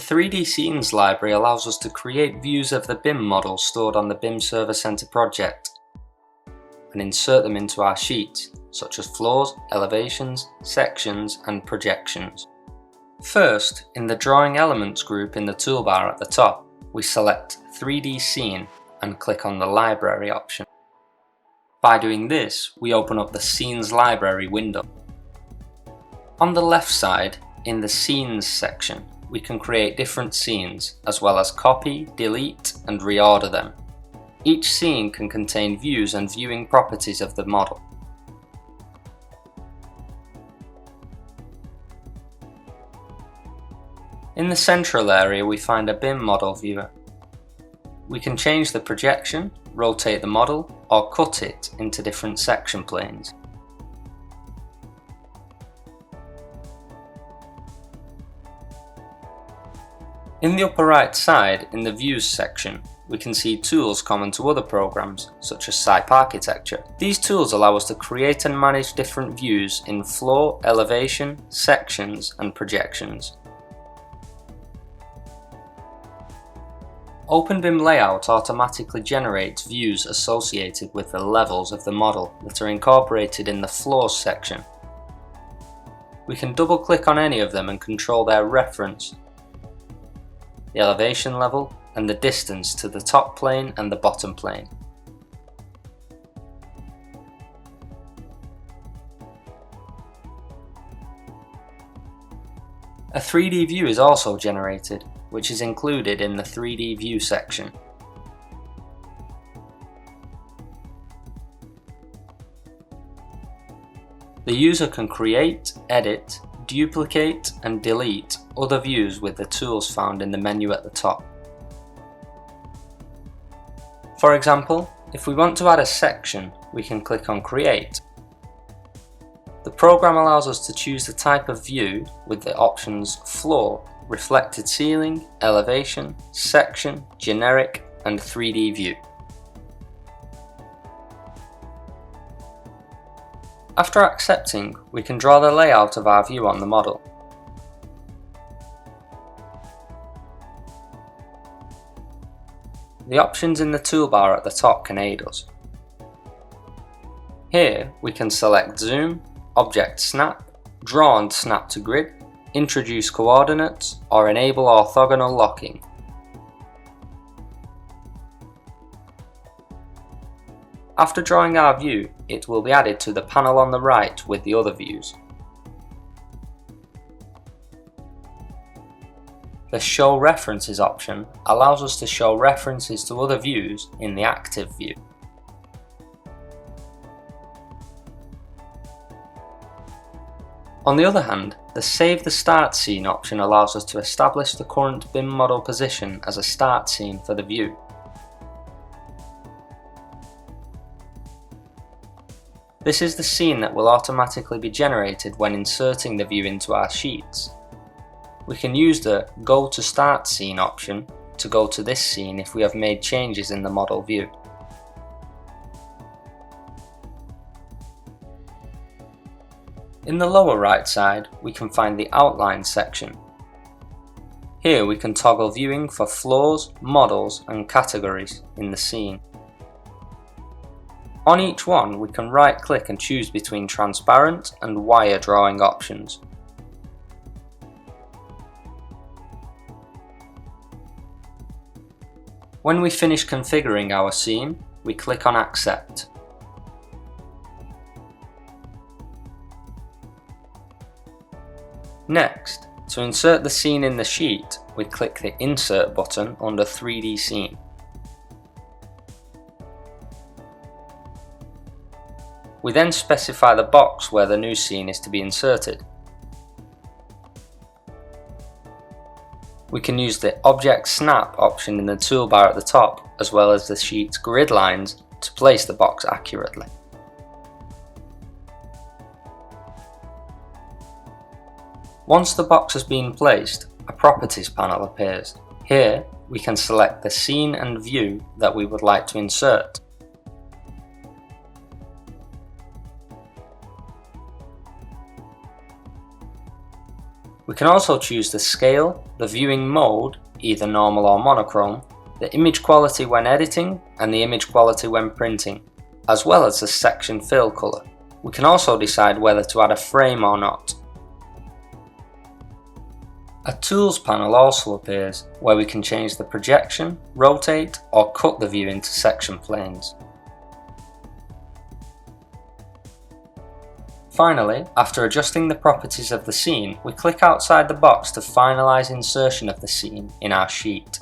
The 3D Scenes library allows us to create views of the BIM model stored on the BIMserver.center project and insert them into our sheets, such as floors, elevations, sections and projections. First, in the Drawing Elements group in the toolbar at the top, we select 3D Scene and click on the Library option. By doing this, we open up the Scenes Library window. On the left side, in the Scenes section, we can create different scenes, as well as copy, delete and reorder them. Each scene can contain views and viewing properties of the model. In the central area we find a BIM model viewer. We can change the projection, rotate the model, or cut it into different section planes. In the upper right side, in the Views section, we can see tools common to other programs, such as CYPE architecture. These tools allow us to create and manage different views in floor, elevation, sections, and projections. Open BIM Layout automatically generates views associated with the levels of the model that are incorporated in the Floors section. We can double-click on any of them and control their reference, the elevation level, and the distance to the top plane and the bottom plane. A 3D view is also generated, which is included in the 3D View section. The user can create, edit, duplicate and delete other views with the tools found in the menu at the top. For example, if we want to add a section, we can click on Create. The program allows us to choose the type of view with the options Floor, Reflected Ceiling, Elevation, Section, Generic and 3D View. After accepting, we can draw the layout of our view on the model. The options in the toolbar at the top can aid us. Here we can select Zoom, Object Snap, Draw and Snap to Grid, Introduce Coordinates, or enable orthogonal locking. After drawing our view, it will be added to the panel on the right with the other views. The Show References option allows us to show references to other views in the active view. On the other hand, the Save the Start Scene option allows us to establish the current BIM model position as a start scene for the view. This is the scene that will automatically be generated when inserting the view into our sheets. We can use the Go to Start Scene option to go to this scene if we have made changes in the model view. In the lower right side, we can find the Outline section. Here we can toggle viewing for floors, models and categories in the scene. On each one, we can right-click and choose between transparent and wire drawing options. When we finish configuring our scene, we click on Accept. Next, to insert the scene in the sheet, we click the Insert button under 3D Scene. We then specify the box where the new scene is to be inserted. We can use the Object Snap option in the toolbar at the top, as well as the sheet's grid lines, to place the box accurately. Once the box has been placed, a Properties panel appears. Here, we can select the scene and view that we would like to insert. We We can also choose the scale, the viewing mode, either normal or monochrome, the image quality when editing, and the image quality when printing, as well as the section fill colour. We can also decide whether to add a frame or not. A Tools panel also appears, where we can change the projection, rotate, or cut the view into section planes. Finally, after adjusting the properties of the scene, we click outside the box to finalise insertion of the scene in our sheet.